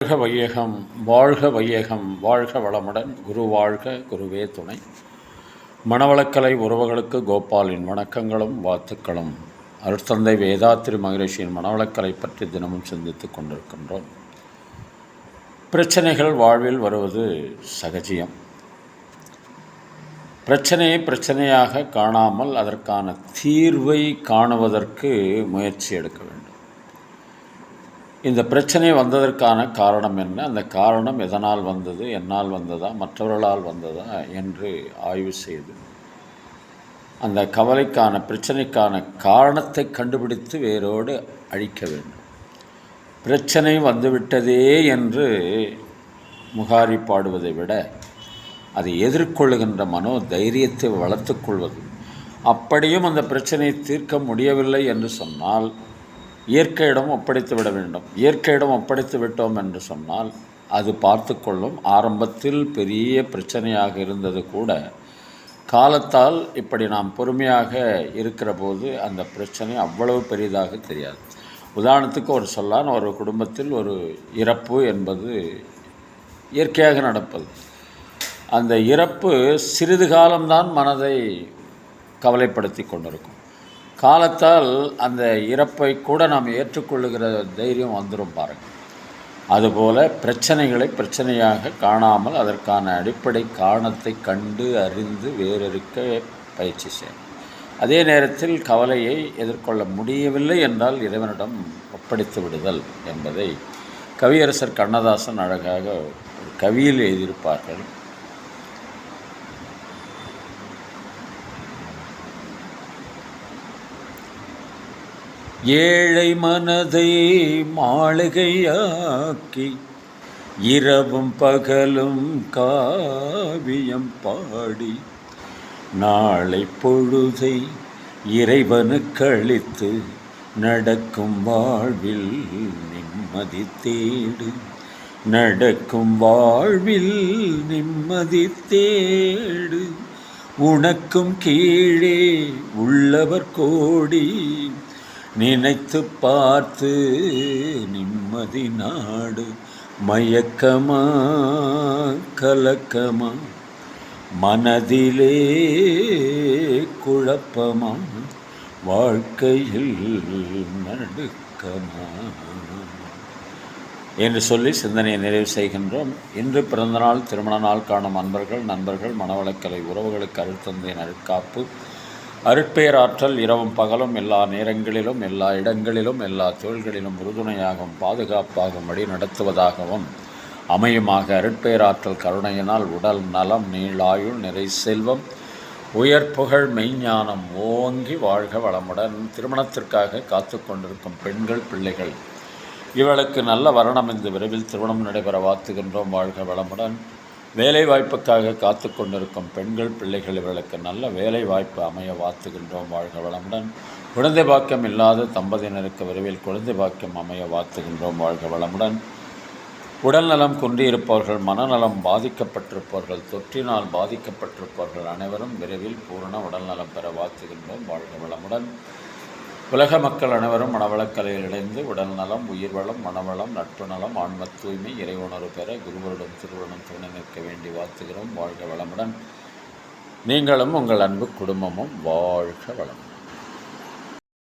வாழ்க வையகம், வாழ்க வையகம், வாழ்க வளமுடன். குரு வாழ்க, குருவே துணை. மனவளக்கலை உறவுகளுக்கு கோபாலின் வணக்கங்களும் வாழ்த்துக்களும். அருட்தந்தை வேதாத்திரி மகரிஷியின் மனவளக்கலை பற்றி தினமும் சிந்தித்து கொண்டிருக்கின்றோம். பிரச்சனைகள் வாழ்வில் வருவது சகஜியம். பிரச்சனையை பிரச்சனையாக காணாமல் அதற்கான தீர்வை காணுவதற்கு முயற்சி எடுக்க வேண்டும். இந்த பிரச்சனை வந்ததற்கான காரணம் என்ன, அந்த காரணம் எதனால் வந்தது, என்னால் வந்ததா, மற்றவர்களால் வந்ததா என்று ஆய்வு செய்து அந்த கவலைக்கான பிரச்சனைக்கான காரணத்தை கண்டுபிடித்து வேரோடு அழிக்க வேண்டும். பிரச்சனை வந்துவிட்டதே என்று முகாரி பாடுவதை விட அதை எதிர்கொள்ளுகின்ற மனோ தைரியத்தை வளர்த்து கொள்வது. அப்படியும் அந்த பிரச்சனையை தீர்க்க முடியவில்லை என்று சொன்னால் இயற்கையிடம் ஒப்படைத்து விட வேண்டும். இயற்கையிடம் ஒப்படைத்து விட்டோம் என்று சொன்னால் அது பார்த்து கொள்ளும். ஆரம்பத்தில் பெரிய பிரச்சனையாக இருந்தது கூட காலத்தால் இப்படி நாம் பொறுமையாக இருக்கிற போது அந்த பிரச்சனை அவ்வளவு பெரிதாக தெரியாது. உதாரணத்துக்கு ஒரு சொல்லான், ஒரு குடும்பத்தில் ஒரு இறப்பு என்பது இயற்கையாக நடப்பது. அந்த இறப்பு சிறிது காலம்தான் மனதை கவலைப்படுத்தி கொண்டிருக்கும். காலத்தால் அந்த இறப்பை கூட நாம் ஏற்றுக்கொள்ளுகிற தைரியம் வந்துடும் பாருங்கள். அதுபோல் பிரச்சனைகளை பிரச்சனையாக காணாமல் அதற்கான அடிப்படை காரணத்தை கண்டு அறிந்து வேறறுக்க பயிற்சி செய்யணும். அதே நேரத்தில் கவலையை எதிர்கொள்ள முடியவில்லை என்றால் இறைவனிடம் ஒப்படைத்து விடுதல் என்பதை கவியரசர் கண்ணதாசன் அழகாக ஒரு கவியில் எழுதியிருப்பார்கள். ஏழை மனதை மாளிகையாக்கி இரவும் பகலும் காவியம் பாடி நாளை பொழுதை இறைவனுக்கு அளித்து நடக்கும் வாழ்வில் நிம்மதி தேடு, நடக்கும் வாழ்வில் நிம்மதி தேடு. உனக்கும் கீழே உள்ளவர் கோடி, நினைத்து பார்த்து நிம்மதி நாடு. மயக்கமா கலக்கமா, மனதிலே குழப்பமா, வாழ்க்கையில் நடுக்கமா என்று சொல்லி சிந்தனையை நிறைவு செய்கின்றோம். இன்று பிறந்தநாள், திருமண நாள் காணும் நண்பர்கள், மனவளக்கலை உறவுகளுக்கு அருட்தந்தையின் அருட்காப்பு, அருட்பேராற்றல் இரவும் பகலும் எல்லா நேரங்களிலும் எல்லா இடங்களிலும் எல்லா தொழில்களிலும் உறுதுணையாகவும் பாதுகாப்பாகவும் வழி நடத்துவதாகவும் அமையுமாக. அருட்பேராற்றல் கருணையினால் உடல் நலம், நீளாயுள், நிறை செல்வம், உயர் புகழ், மெய்ஞானம் ஓங்கி வாழ்க வளமுடன். திருமணத்திற்காக காத்து கொண்டிருக்கும் பெண்கள், பிள்ளைகள் இவளுக்கு நல்ல வரணம் இந்த விரைவில் திருமணம் நடைபெற வாழ்த்துகின்றோம். வாழ்க வளமுடன். வேலை வாய்ப்புக்காக காத்து கொண்டிருக்கும் பெண்கள், பிள்ளைகள் இவர்களுக்கு நல்ல வேலை வாய்ப்பு அமைய வாழ்த்துகின்றோம். வாழ்க வளமுடன். குழந்தை பாக்கியம் இல்லாத தம்பதியினருக்கு விரைவில் குழந்தை பாக்கியம் அமைய வாழ்த்துகின்றோம். வாழ்க வளமுடன். உடல்நலம் குன்றியிருப்பவர்கள், மனநலம் பாதிக்கப்பட்டிருப்பவர்கள், தொற்றினால் பாதிக்கப்பட்டிருப்பவர்கள் அனைவரும் விரைவில் பூரண உடல்நலம் பெற வாழ்த்துகின்றோம். வாழ்க வளமுடன். உலக மக்கள் அனைவரும் மனவளக்கலையில் இணைந்து உடல் நலம், உயிர் வளம், மனவளம், நட்பு நலம், ஆன்ம தூய்மை, இறைவுணர்வு பெற குருவருடன் திருவுடன் துணை நிற்க வேண்டி வாழ்த்துகிறோம். வாழ்க வளமுடன். நீங்களும் உங்கள் அன்பு குடும்பமும் வாழ்க வளம்.